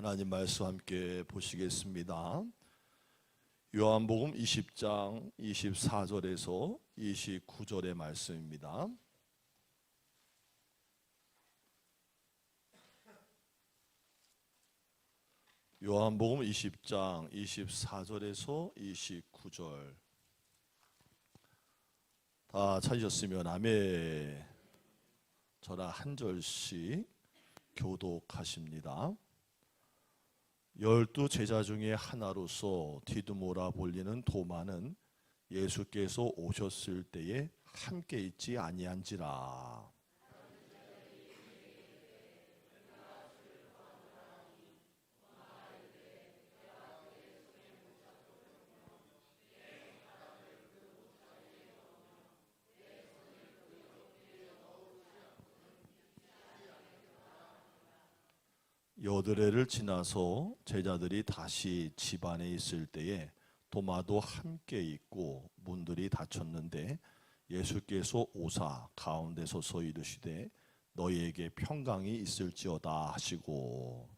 하나님 말씀 함께 보시겠습니다. 요한복음 20장 24절에서 29절의 말씀입니다. 요한복음 20장 24절에서 29절 다 찾으셨으면 아멘. 저랑 한 절씩 교독하십니다. 12 제자 중에 하나로서 디두모라 불리는 도마는 예수께서 오셨을 때에 함께 있지 아니한지라. 여드레를 지나서 제자들이 다시 집 안에 있을 때에 도마도 함께 있고 문들이 닫혔는데 예수께서 오사 가운데 서서 이르시되 너희에게 평강이 있을지어다 하시고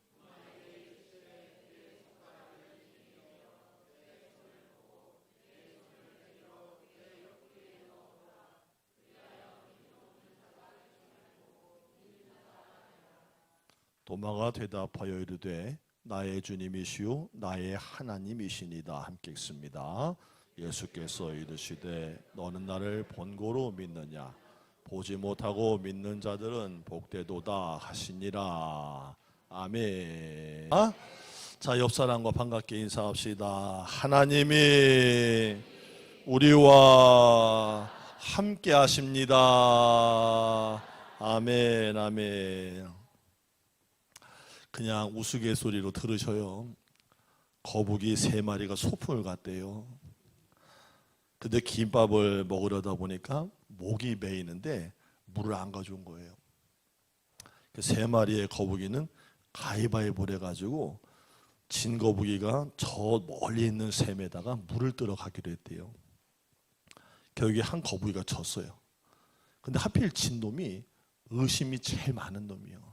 도마가 대답하여 이르되 나의 주님이시요 나의 하나님이시니다. 함께 읽습니다. 예수께서 이르시되 너는 나를 본고로 믿느냐 보지 못하고 믿는 자들은 복되도다 하시니라. 아멘. 자, 옆사람과 반갑게 인사합시다. 하나님이 우리와 함께 하십니다. 아멘. 아멘. 그냥 우스갯소리로 들으셔요. 거북이 3마리가 소풍을 갔대요. 근데 김밥을 먹으려다 보니까 목이 메이는데 물을 안 가져온 거예요. 그 3마리의 거북이는 가위바위보를 해가지고 진 거북이가 저 멀리 있는 샘에다가 물을 뜨러 가기로 했대요. 결국에 한 거북이가 졌어요. 근데 하필 진 놈이 의심이 제일 많은 놈이에요.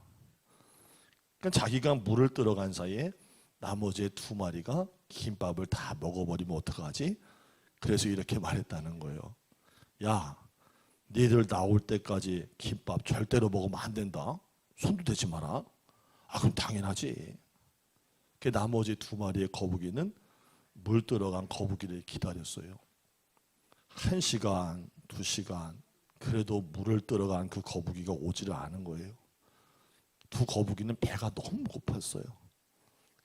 그러니까 자기가 물을 들어간 사이에 나머지 2마리가 김밥을 다 먹어버리면 어떡하지? 그래서 이렇게 말했다는 거예요. 야, 니들 나올 때까지 김밥 절대로 먹으면 안 된다. 손도 대지 마라. 그럼 당연하지. 그 나머지 2마리의 거북이는 물 들어간 거북이를 기다렸어요. 1시간, 2시간 그래도 물을 들어간 그 거북이가 오지를 않은 거예요. 2 거북이는 배가 너무 고팠어요.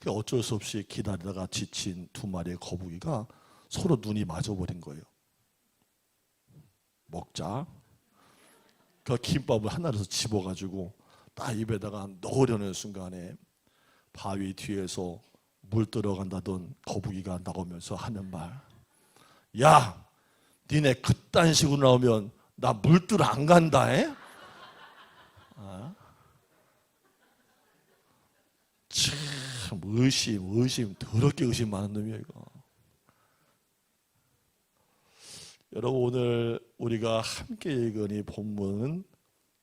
어쩔 수 없이 기다리다가 지친 2마리의 거북이가 서로 눈이 맞아버린 거예요. 먹자. 그 김밥을 하나로 집어가지고 딱 입에다가 넣으려는 순간에 바위 뒤에서 물 들어간다던 거북이가 나오면서 하는 말. 야, 니네 그딴 식으로 나오면 나 물들 안 간다. 참 의심 더럽게 의심 많은 놈이야 이거. 여러분, 오늘 우리가 함께 읽은 이 본문은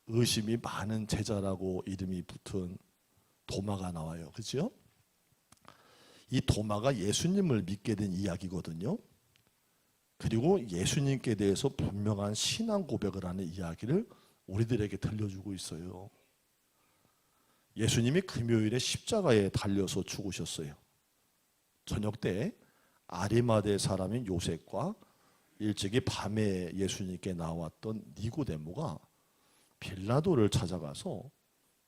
의심이 많은 제자라고 이름이 붙은 도마가 나와요. 그렇죠? 이 도마가 예수님을 믿게 된 이야기거든요. 그리고 예수님께 대해서 분명한 신앙 고백을 하는 이야기를 우리들에게 들려주고 있어요. 예수님이 금요일에 십자가에 달려서 죽으셨어요. 저녁 때 아리마대 사람인 요셉과 일찍이 밤에 예수님께 나왔던 니고데모가 빌라도를 찾아가서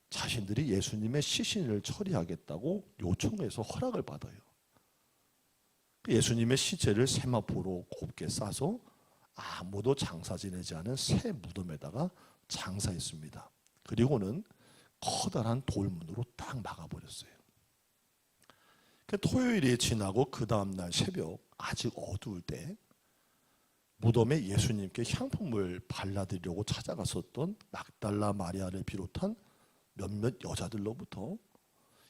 자신들이 예수님의 시신을 처리하겠다고 요청해서 허락을 받아요. 예수님의 시체를 세마포로 곱게 싸서 아무도 장사 지내지 않은 새 무덤에다가 장사했습니다. 그리고는 커다란 돌문으로 딱 막아버렸어요. 토요일이 지나고 그 다음날 새벽 아직 어두울 때 무덤에 예수님께 향품을 발라드리려고 찾아갔었던 막달라 마리아를 비롯한 몇몇 여자들로부터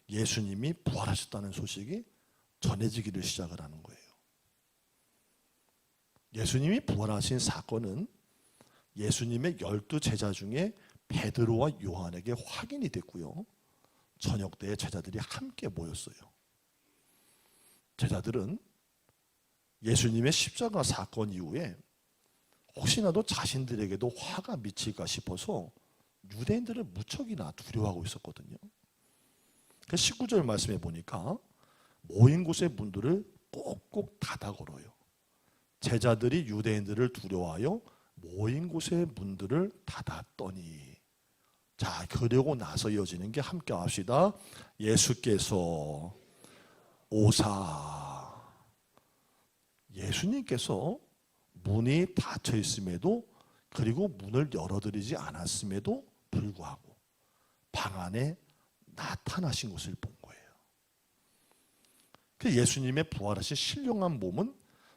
예수님이 부활하셨다는 소식이 전해지기를 시작을 하는 거예요. 예수님이 부활하신 사건은 예수님의 12 제자 중에 베드로와 요한에게 확인이 됐고요. 저녁 때에 제자들이 함께 모였어요. 제자들은 예수님의 십자가 사건 이후에 혹시나도 자신들에게도 화가 미칠까 싶어서 유대인들을 무척이나 두려워하고 있었거든요. 19절 말씀에 보니까 모인 곳의 문들을 꼭꼭 닫아 걸어요. 제자들이 유대인들을 두려워하여 모인 곳의 문들을 닫았더니, 자, 그러고 나서 이어지는 게 함께 합시다. 예수께서 오사. 예수님께서 문이 닫혀 있음에도, 그리고 문을 열어드리지 않았음에도 불구하고 방 안에 나타나신 것을 본 거예요. 그 예수님의 부활하신 신령한 몸은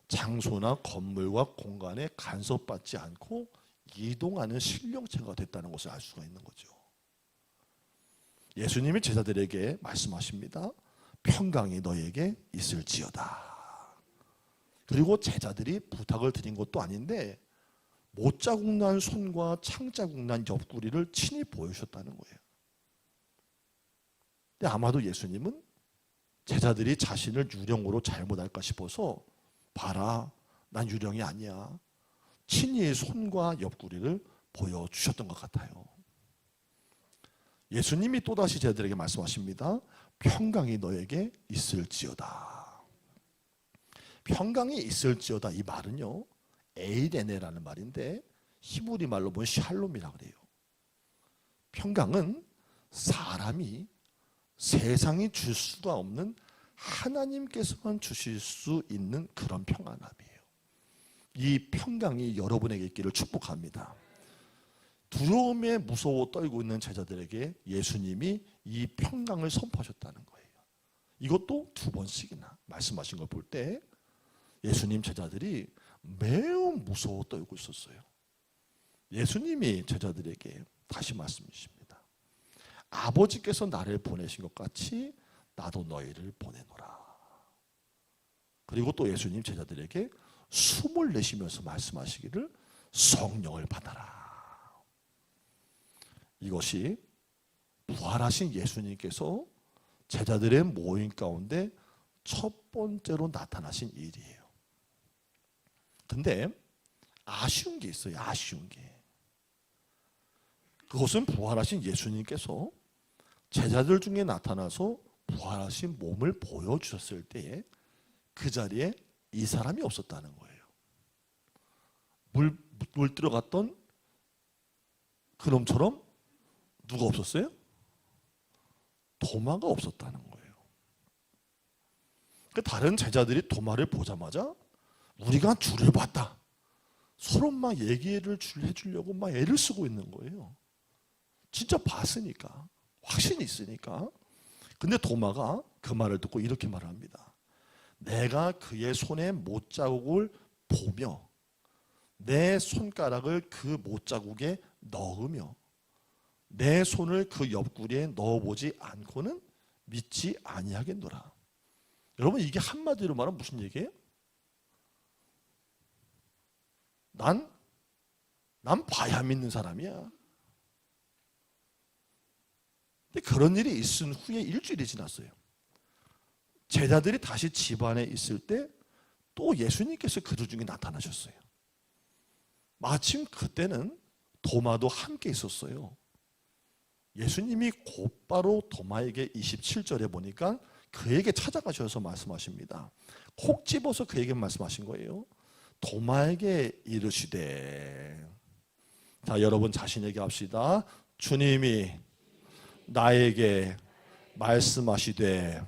장소나 건물과 공간에 간섭받지 않고 이동하는 신령체가 됐다는 것을 알 수가 있는 거죠. 예수님이 제자들에게 말씀하십니다. 평강이 너에게 있을지어다. 그리고 제자들이 부탁을 드린 것도 아닌데 못자국 난 손과 창자국 난 옆구리를 친히 보여주셨다는 거예요. 근데 아마도 예수님은 제자들이 자신을 유령으로 잘못할까 싶어서, 봐라, 난 유령이 아니야, 친히 손과 옆구리를 보여주셨던 것 같아요. 예수님이 또다시 제자들에게 말씀하십니다. 평강이 너에게 있을지어다. 평강이 있을지어다, 이 말은요, 에이레네라는 말인데 히브리 말로 보면 샬롬이라고 그래요. 평강은 사람이, 세상이 줄 수가 없는 하나님께서만 주실 수 있는 그런 평안함이에요. 이 평강이 여러분에게 있기를 축복합니다. 두려움에 무서워 떨고 있는 제자들에게 예수님이 이 평강을 선포하셨다는 거예요. 이것도 2번씩이나 말씀하신 걸 볼 때 예수님 제자들이 매우 무서워 떨고 있었어요. 예수님이 제자들에게 다시 말씀이십니다. 아버지께서 나를 보내신 것 같이 나도 너희를 보내노라. 그리고 또 예수님 제자들에게 숨을 내쉬면서 말씀하시기를 성령을 받아라. 이것이 부활하신 예수님께서 제자들의 모임 가운데 첫 번째로 나타나신 일이에요. 근데 아쉬운 게 있어요. 아쉬운 게. 그것은 부활하신 예수님께서 제자들 중에 나타나서 부활하신 몸을 보여주셨을 때에 그 자리에 이 사람이 없었다는 거예요. 물 들어갔던 그놈처럼 누가 없었어요? 도마가 없었다는 거예요. 다른 제자들이 도마를 보자마자 우리가 주를 봤다, 서로 막 얘기를 해주려고 막 애를 쓰고 있는 거예요. 진짜 봤으니까, 확신이 있으니까. 근데 도마가 그 말을 듣고 이렇게 말합니다. 내가 그의 손에 못자국을 보며 내 손가락을 그 못자국에 넣으며 내 손을 그 옆구리에 넣어보지 않고는 믿지 아니하겠노라. 여러분, 이게 한마디로 말하면 무슨 얘기예요? 난 봐야 믿는 사람이야. 근데 그런 일이 있은 후에 일주일이 지났어요. 제자들이 다시 집안에 있을 때 또 예수님께서 그들 중에 나타나셨어요. 마침 그때는 도마도 함께 있었어요. 예수님이 곧바로 도마에게 27절에 보니까 그에게 찾아가셔서 말씀하십니다. 콕 집어서 그에게 말씀하신 거예요. 도마에게 이르시되, 자, 여러분 자신에게 합시다. 주님이 나에게 말씀하시되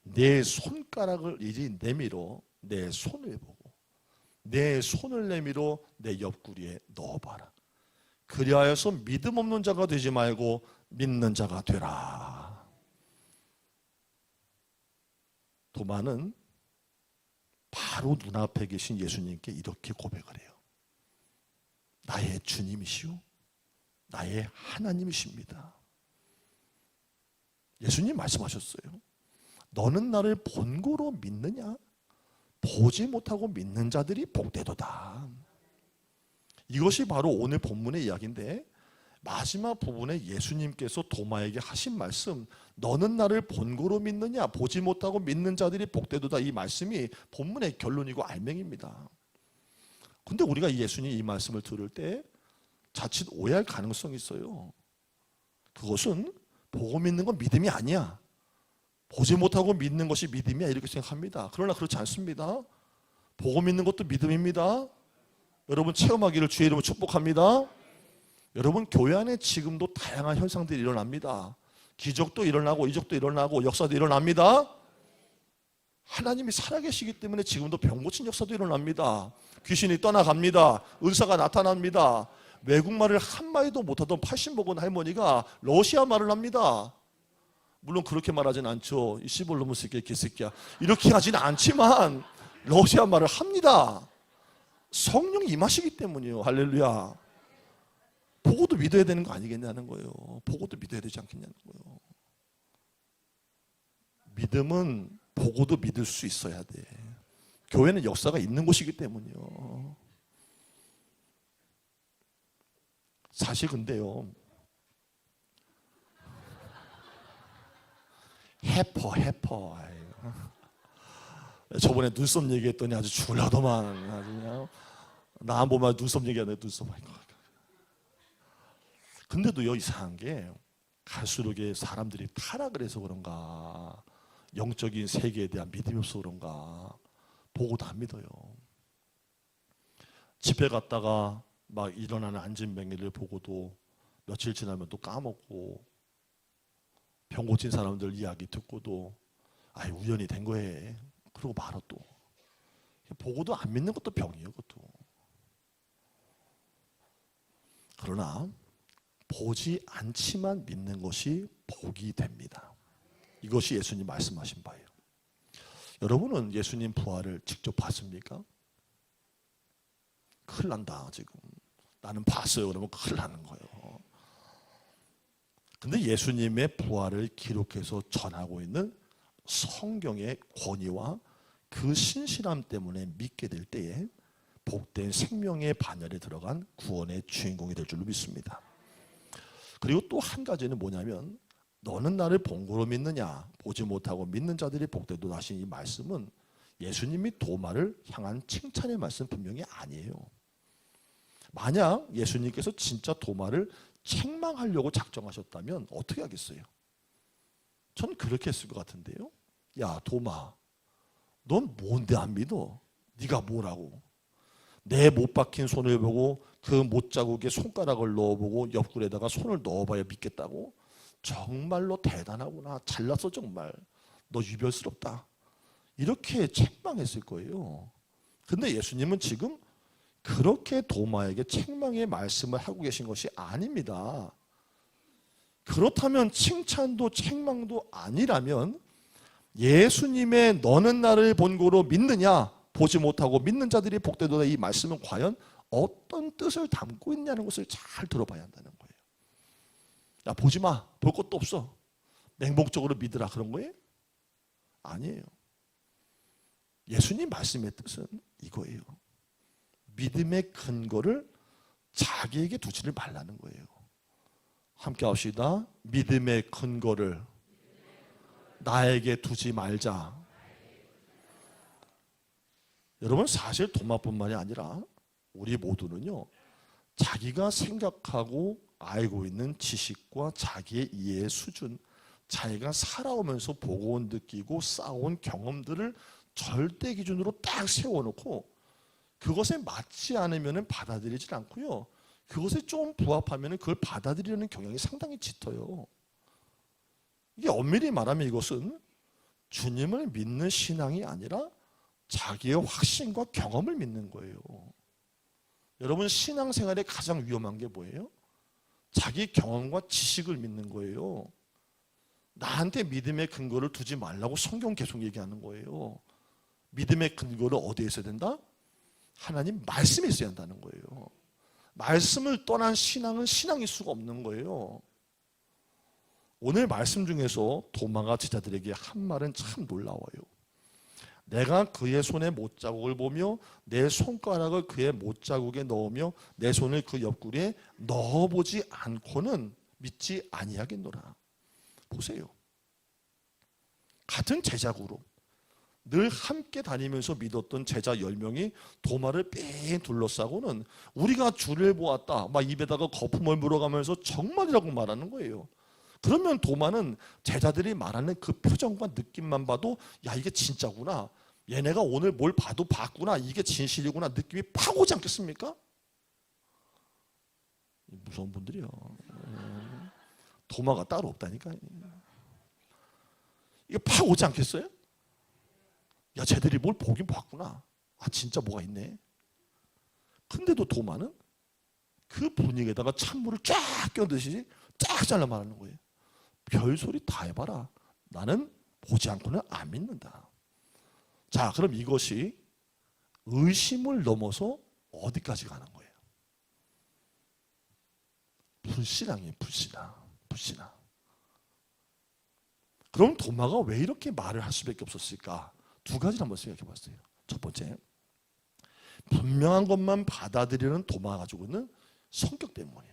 내 손가락을 이리 내밀어 내 손을 보고 내 손을 내밀어 내 옆구리에 넣어봐라. 그리하여서 믿음 없는 자가 되지 말고 믿는 자가 되라. 도마는 바로 눈앞에 계신 예수님께 이렇게 고백을 해요. 나의 주님이시오, 나의 하나님이십니다. 예수님 말씀하셨어요. 너는 나를 본고로 믿느냐? 보지 못하고 믿는 자들이 복되도다. 이것이 바로 오늘 본문의 이야기인데, 마지막 부분에 예수님께서 도마에게 하신 말씀, 너는 나를 본고로 믿느냐, 보지 못하고 믿는 자들이 복되도다, 이 말씀이 본문의 결론이고 알맹입니다. 근데 우리가 예수님 이 말씀을 들을 때 자칫 오해할 가능성이 있어요. 그것은 보고 믿는 건 믿음이 아니야, 보지 못하고 믿는 것이 믿음이야, 이렇게 생각합니다. 그러나 그렇지 않습니다. 보고 믿는 것도 믿음입니다. 여러분 체험하기를 주의 이름으로 축복합니다. 여러분 교회 안에 지금도 다양한 현상들이 일어납니다. 기적도 일어나고 이적도 일어나고 역사도 일어납니다. 하나님이 살아계시기 때문에 지금도 병 고친 역사도 일어납니다. 귀신이 떠나갑니다. 은사가 나타납니다. 외국말을 한마디도 못하던 80 먹은 할머니가 러시아 말을 합니다. 물론 그렇게 말하진 않죠. 이 시볼로무 새끼 개새끼야, 이렇게 하진 않지만 러시아 말을 합니다. 성령이 임하시기 때문이에요. 할렐루야. 보고도 믿어야 되는 거 아니겠냐는 거예요. 보고도 믿어야 되지 않겠냐는 거예요. 믿음은 보고도 믿을 수 있어야 돼. 교회는 역사가 있는 곳이기 때문이요. 사실 근데요, 해퍼. 저번에 눈썹 얘기했더니 아주 죽으려더만. 아주 그냥 나 한 번만 눈썹 얘기하네. 눈썹. 근데도요, 이상한 게 갈수록 사람들이 타락을 해서 그런가, 영적인 세계에 대한 믿음이 없어서 그런가 보고도 안 믿어요. 집회 갔다가 막 일어나는 안진뱅이를 보고도 며칠 지나면 또 까먹고, 병 고친 사람들 이야기 듣고도 우연히 된 거예요. 그러고 말아. 또 보고도 안 믿는 것도 병이에요. 그것도. 그러나 보지 않지만 믿는 것이 복이 됩니다. 이것이 예수님 말씀하신 바예요. 여러분은 예수님 부활을 직접 봤습니까? 큰일 난다 지금. 나는 봤어요. 그러면 큰일 나는 거예요. 근데 예수님의 부활을 기록해서 전하고 있는 성경의 권위와 그 신실함 때문에 믿게 될 때에 복된 생명의 반열에 들어간 구원의 주인공이 될 줄로 믿습니다. 그리고 또 한 가지는 뭐냐면, 너는 나를 본고로 믿느냐, 보지 못하고 믿는 자들이 복되도다 하신 이 말씀은 예수님이 도마를 향한 칭찬의 말씀 분명히 아니에요. 만약 예수님께서 진짜 도마를 책망하려고 작정하셨다면 어떻게 하겠어요? 전 그렇게 했을 것 같은데요. 야 도마, 넌 뭔데 안 믿어? 네가 뭐라고? 내 못 박힌 손을 보고 그 못자국에 손가락을 넣어보고 옆구리에다가 손을 넣어봐야 믿겠다고? 정말로 대단하구나. 잘났어 정말. 너 유별스럽다. 이렇게 책망했을 거예요. 근데 예수님은 지금 그렇게 도마에게 책망의 말씀을 하고 계신 것이 아닙니다. 그렇다면 칭찬도 책망도 아니라면 예수님의 너는 나를 본고로 믿느냐, 보지 못하고 믿는 자들이 복되도다, 이 말씀은 과연 어떤 뜻을 담고 있냐는 것을 잘 들어봐야 한다는 거예요. 야 보지 마, 볼 것도 없어, 맹목적으로 믿으라, 그런 거예요? 아니에요. 예수님 말씀의 뜻은 이거예요. 믿음의 근거를 자기에게 두지를 말라는 거예요. 함께 합시다. 믿음의 근거를 나에게 두지 말자. 여러분 사실 도마뿐만이 아니라 우리 모두는요, 자기가 생각하고 알고 있는 지식과 자기의 이해의 수준, 자기가 살아오면서 보고 느끼고 쌓아온 경험들을 절대 기준으로 딱 세워놓고 그것에 맞지 않으면 받아들이지 않고요, 그것에 좀 부합하면 그걸 받아들이려는 경향이 상당히 짙어요. 이게 엄밀히 말하면 이것은 주님을 믿는 신앙이 아니라 자기의 확신과 경험을 믿는 거예요. 여러분 신앙생활에 가장 위험한 게 뭐예요? 자기 경험과 지식을 믿는 거예요. 나한테 믿음의 근거를 두지 말라고 성경 계속 얘기하는 거예요. 믿음의 근거를 어디에 있어야 된다? 하나님 말씀에 있어야 한다는 거예요. 말씀을 떠난 신앙은 신앙일 수가 없는 거예요. 오늘 말씀 중에서 도마가 제자들에게 한 말은 참 놀라워요. 내가 그의 손에 못자국을 보며 내 손가락을 그의 못자국에 넣으며 내 손을 그 옆구리에 넣어보지 않고는 믿지 아니하겠노라. 보세요. 같은 제자구로 늘 함께 다니면서 믿었던 제자 10명이 도마를 삥 둘러싸고는 우리가 주를 보았다 막 입에다가 거품을 물어가면서 정말이라고 말하는 거예요. 그러면 도마는 제자들이 말하는 그 표정과 느낌만 봐도 야 이게 진짜구나, 얘네가 오늘 뭘 봐도 봤구나, 이게 진실이구나 느낌이 팍 오지 않겠습니까? 무서운 분들이요. 도마가 따로 없다니까. 이게 팍 오지 않겠어요? 야 쟤들이 뭘 보긴 봤구나, 아 진짜 뭐가 있네. 근데도 도마는 그 분위기에다가 찬물을 쫙 껴듯이 쫙 잘라 말하는 거예요. 별소리 다 해봐라, 나는 보지 않고는 안 믿는다. 자, 그럼 이것이 의심을 넘어서 어디까지 가는 거예요? 불신앙이에요. 불신앙. 그럼 도마가 왜 이렇게 말을 할 수밖에 없었을까? 두 가지를 한번 생각해 봤어요. 첫 번째, 분명한 것만 받아들이는 도마 가지고는 성격 때문이에요.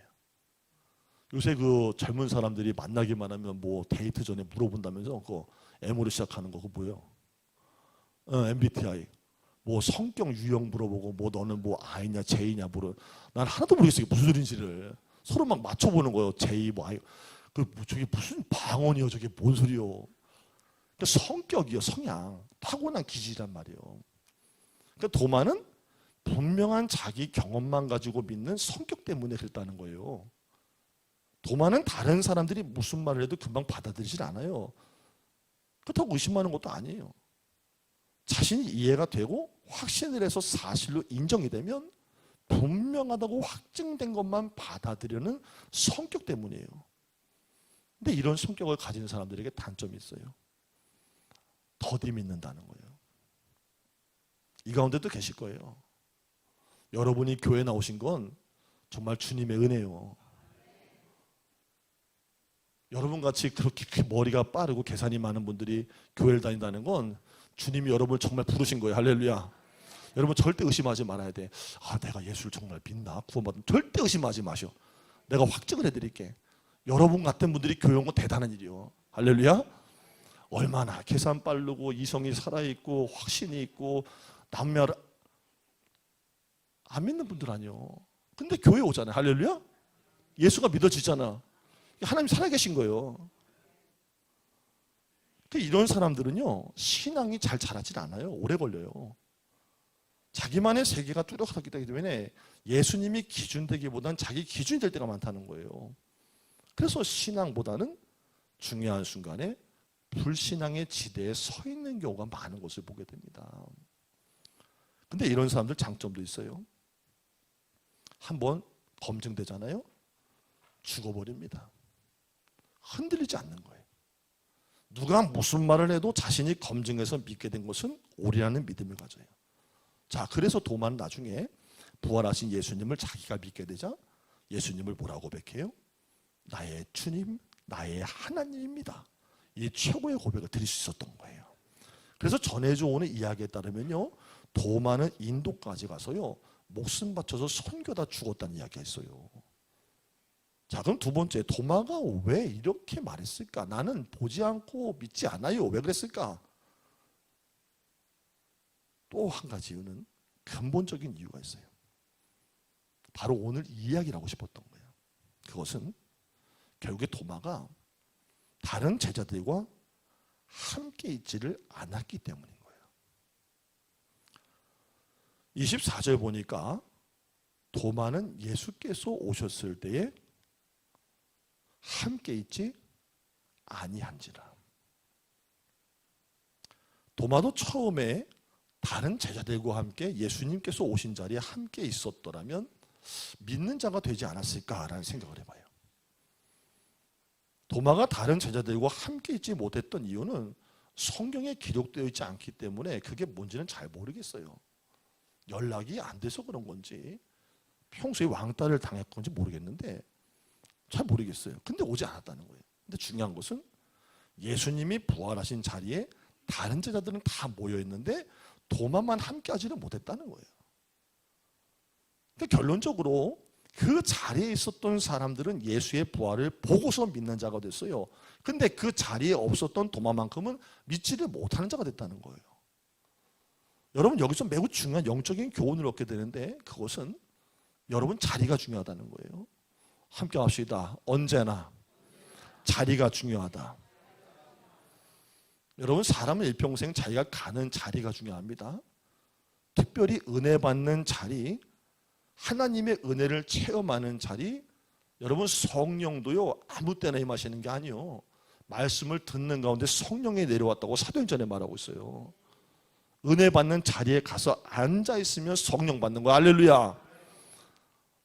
요새 그 젊은 사람들이 만나기만 하면 뭐 데이트 전에 물어본다면서 그거 M으로 시작하는 거 그거 뭐예요? MBTI. 뭐 성격 유형 물어보고 뭐 너는 뭐 I냐 J냐 물어. 난 하나도 모르겠어요. 무슨 소리인지를. 서로 막 맞춰보는 거예요. J 뭐 I. 저게 무슨 방언이요? 저게 뭔 소리요? 그러니까 성격이요, 성향. 타고난 기질이란 말이에요. 그러니까 도마는 분명한 자기 경험만 가지고 믿는 성격 때문에 그랬다는 거예요. 도마는 다른 사람들이 무슨 말을 해도 금방 받아들이질 않아요. 그렇다고 의심하는 것도 아니에요. 자신이 이해가 되고 확신을 해서 사실로 인정이 되면 분명하다고 확증된 것만 받아들이는 성격 때문이에요. 근데 이런 성격을 가진 사람들에게 단점이 있어요. 더디 믿는다는 거예요. 이 가운데도 계실 거예요. 여러분이 교회 나오신 건 정말 주님의 은혜요. 여러분같이 그렇게 머리가 빠르고 계산이 많은 분들이 교회를 다닌다는 건 주님이 여러분을 정말 부르신 거예요. 할렐루야. 여러분 절대 의심하지 말아야 돼. 아, 내가 예수를 정말 믿나? 구원받은. 절대 의심하지 마셔. 내가 확증을 해드릴게. 여러분 같은 분들이 교회 온 건 대단한 일이요. 할렐루야. 얼마나 계산 빠르고 이성이 살아있고 확신이 있고 남멸 안 믿는 분들 아니요. 근데 교회 오잖아요. 할렐루야. 예수가 믿어지잖아. 하나님 살아계신 거예요. 이런 사람들은요 신앙이 잘 자라질 않아요. 오래 걸려요. 자기만의 세계가 뚜렷하기 때문에 예수님이 기준되기보다는 자기 기준이 될 때가 많다는 거예요. 그래서 신앙보다는 중요한 순간에 불신앙의 지대에 서 있는 경우가 많은 것을 보게 됩니다. 근데 이런 사람들 장점도 있어요. 한번 검증되잖아요. 죽어버립니다. 흔들리지 않는 거예요. 누가 무슨 말을 해도 자신이 검증해서 믿게 된 것은 옳으라는 믿음을 가져요. 자, 그래서 도마는 나중에 부활하신 예수님을 자기가 믿게 되자 예수님을 뭐라고 고백해요? 나의 주님, 나의 하나님입니다. 이 최고의 고백을 드릴 수 있었던 거예요. 그래서 전해져 오는 이야기에 따르면요, 도마는 인도까지 가서요 목숨 바쳐서 선교다 죽었다는 이야기가 있어요. 자, 그럼 두 번째, 도마가 왜 이렇게 말했을까? 나는 보지 않고 믿지 않아요. 왜 그랬을까? 또 한 가지 이유는 근본적인 이유가 있어요. 바로 오늘 이야기를 하고 싶었던 거예요. 그것은 결국에 도마가 다른 제자들과 함께 있지를 않았기 때문인 거예요. 24절 보니까 도마는 예수께서 오셨을 때에 함께 있지 아니한지라. 도마도 처음에 다른 제자들과 함께 예수님께서 오신 자리에 함께 있었더라면 믿는 자가 되지 않았을까라는 생각을 해봐요. 도마가 다른 제자들과 함께 있지 못했던 이유는 성경에 기록되어 있지 않기 때문에 그게 뭔지는 잘 모르겠어요. 연락이 안 돼서 그런 건지 평소에 왕따를 당했건지 모르겠는데 잘 모르겠어요. 근데 오지 않았다는 거예요. 근데 중요한 것은 예수님이 부활하신 자리에 다른 제자들은 다 모여 있는데 도마만 함께 하지는 못했다는 거예요. 그러니까 결론적으로 그 자리에 있었던 사람들은 예수의 부활을 보고서 믿는 자가 됐어요. 근데 그 자리에 없었던 도마만큼은 믿지를 못하는 자가 됐다는 거예요. 여러분, 여기서 매우 중요한 영적인 교훈을 얻게 되는데, 그것은 여러분 자리가 중요하다는 거예요. 함께 합시다. 언제나 자리가 중요하다. 여러분, 사람은 일평생 자기가 가는 자리가 중요합니다. 특별히 은혜 받는 자리, 하나님의 은혜를 체험하는 자리. 여러분, 성령도요 아무 때나 임하시는 게 아니요, 말씀을 듣는 가운데 성령이 내려왔다고 사도행전에 말하고 있어요. 은혜 받는 자리에 가서 앉아 있으면 성령 받는 거야. 할렐루야.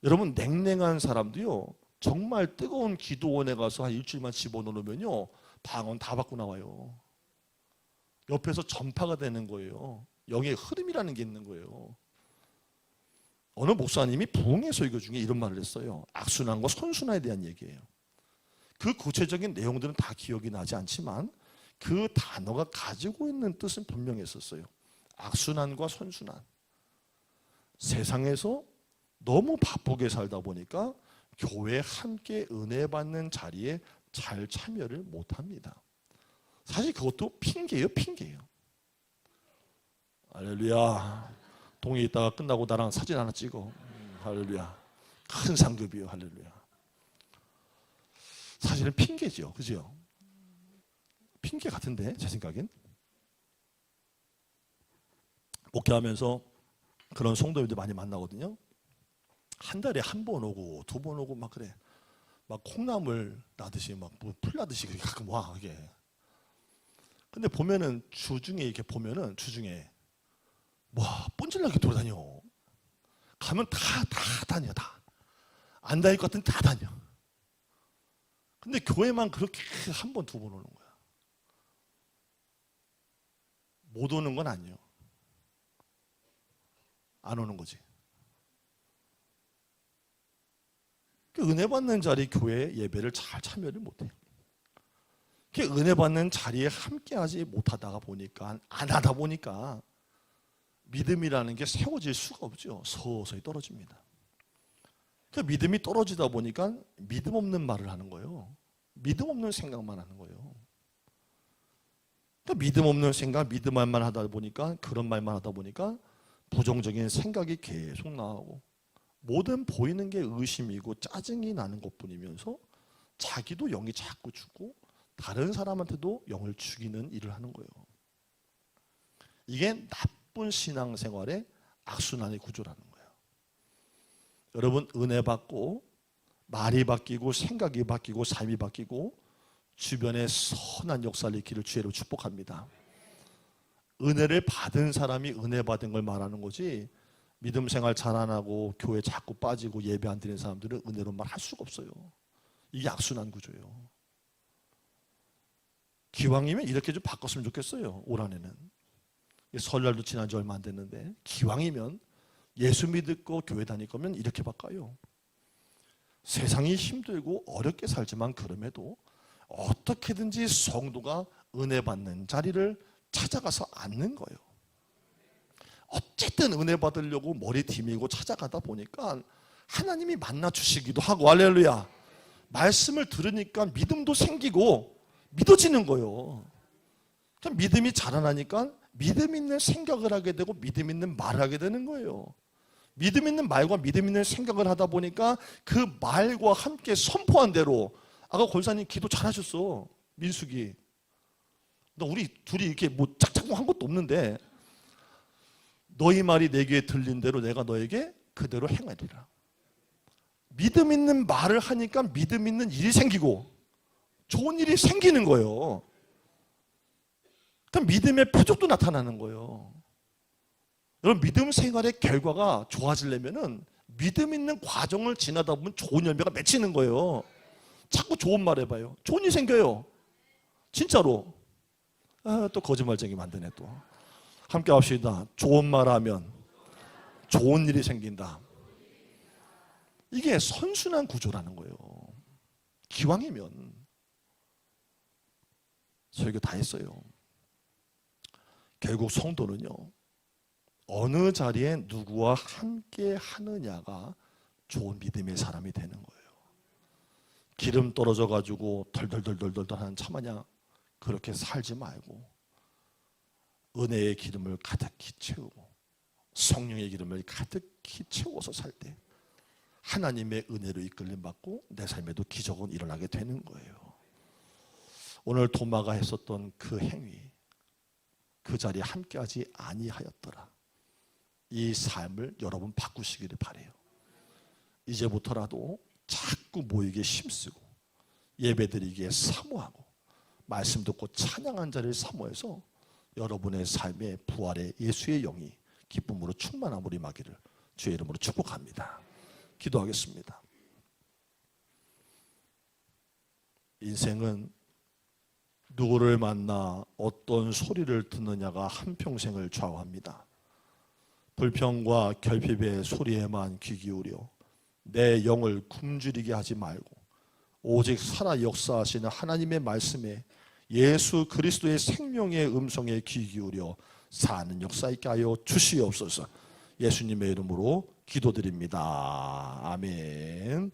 여러분, 냉랭한 사람도요 정말 뜨거운 기도원에 가서 한 일주일만 집어넣으면요 방언 다 받고 나와요. 옆에서 전파가 되는 거예요. 영의 흐름이라는 게 있는 거예요. 어느 목사님이 부흥의 설교 중에 이런 말을 했어요. 악순환과 선순환에 대한 얘기예요. 그 구체적인 내용들은 다 기억이 나지 않지만 그 단어가 가지고 있는 뜻은 분명했었어요. 악순환과 선순환. 세상에서 너무 바쁘게 살다 보니까 교회에 함께 은혜 받는 자리에 잘 참여를 못합니다. 사실 그것도 핑계예요, 핑계예요. 할렐루야. 동에 있다가 끝나고 나랑 사진 하나 찍어. 할렐루야. 큰 상급이요. 할렐루야. 사실은 핑계죠. 그죠? 핑계 같은데 제 생각엔. 목회하면서 그런 성도님들 많이 만나거든요. 한 달에 한 번 오고 두 번 오고 막 그래. 막 콩나물 나듯이 막 풀 나듯이 가끔 와. 그게. 근데 보면은 주중에 이렇게 보면은 주중에 와 뻔질나게 돌아다녀. 가면 다 다녀 다. 안 다닐 것 같은 다 다녀. 근데 교회만 그렇게 한 번 두 번 오는 거야. 못 오는 건 아니에요. 안 오는 거지. 은혜 받는 자리 교회 예배를 잘 참여를 못해요. 은혜 받는 자리에 함께하지 못하다가 보니까 안 하다 보니까 믿음이라는 게 세워질 수가 없죠. 서서히 떨어집니다. 믿음이 떨어지다 보니까 믿음 없는 말을 하는 거예요. 믿음 없는 생각만 하는 거예요. 믿음 없는 생각, 믿음 말만 하다 보니까 그런 말만 하다 보니까 부정적인 생각이 계속 나오고 모든 보이는 게 의심이고 짜증이 나는 것뿐이면서 자기도 영이 자꾸 죽고 다른 사람한테도 영을 죽이는 일을 하는 거예요. 이게 나쁜 신앙생활의 악순환의 구조라는 거예요. 여러분, 은혜 받고 말이 바뀌고 생각이 바뀌고 삶이 바뀌고 주변에 선한 역사를 일으키를 주의로 축복합니다. 은혜를 받은 사람이 은혜 받은 걸 말하는 거지, 믿음 생활 잘 안 하고 교회 자꾸 빠지고 예배 안 드리는 사람들은 은혜로 말할 수가 없어요. 이게 악순환 구조예요. 기왕이면 이렇게 좀 바꿨으면 좋겠어요. 올 한해는 설날도 지난 지 얼마 안 됐는데 기왕이면 예수 믿고 교회 다닐 거면 이렇게 바꿔요. 세상이 힘들고 어렵게 살지만 그럼에도 어떻게든지 성도가 은혜 받는 자리를 찾아가서 앉는 거예요. 어쨌든 은혜 받으려고 머리 디미고 찾아가다 보니까 하나님이 만나 주시기도 하고, 할렐루야. 말씀을 들으니까 믿음도 생기고 믿어지는 거예요. 믿음이 자라나니까 믿음 있는 생각을 하게 되고 믿음 있는 말을 하게 되는 거예요. 믿음 있는 말과 믿음 있는 생각을 하다 보니까 그 말과 함께 선포한 대로, 아까 권사님 기도 잘하셨어. 민숙이. 너 우리 둘이 이렇게 뭐 짝짝꿍 한 것도 없는데 너희 말이 내 귀에 들린 대로 내가 너에게 그대로 행하리라. 믿음 있는 말을 하니까 믿음 있는 일이 생기고 좋은 일이 생기는 거예요. 그럼 믿음의 표적도 나타나는 거예요. 여러분, 믿음 생활의 결과가 좋아지려면은 믿음 있는 과정을 지나다 보면 좋은 열매가 맺히는 거예요. 자꾸 좋은 말 해봐요. 좋은 일 생겨요. 진짜로. 또 거짓말쟁이 만드네 또. 함께 합시다. 좋은 말 하면 좋은 일이 생긴다. 이게 선순환 구조라는 거예요. 기왕이면 설교 다 했어요. 결국 성도는요, 어느 자리에 누구와 함께 하느냐가 좋은 믿음의 사람이 되는 거예요. 기름 떨어져 가지고 덜덜덜덜덜 하는 차 마냥 그렇게 살지 말고 은혜의 기름을 가득히 채우고 성령의 기름을 가득히 채워서 살 때 하나님의 은혜로 이끌림 받고 내 삶에도 기적은 일어나게 되는 거예요. 오늘 도마가 했었던 그 행위, 그 자리에 함께하지 아니하였더라. 이 삶을 여러분 바꾸시기를 바라요. 이제부터라도 자꾸 모이기에 힘쓰고 예배드리기에 사모하고 말씀 듣고 찬양한 자리를 사모해서 여러분의 삶의 부활의 예수의 영이 기쁨으로 충만함으로 임하기를 주의 이름으로 축복합니다. 기도하겠습니다. 인생은 누구를 만나 어떤 소리를 듣느냐가 한평생을 좌우합니다. 불평과 결핍의 소리에만 귀 기울여 내 영을 굶주리게 하지 말고 오직 살아 역사하시는 하나님의 말씀에 예수 그리스도의 생명의 음성에 귀 기울여 사는 역사 있게 하여 주시옵소서. 예수님의 이름으로 기도드립니다. 아멘.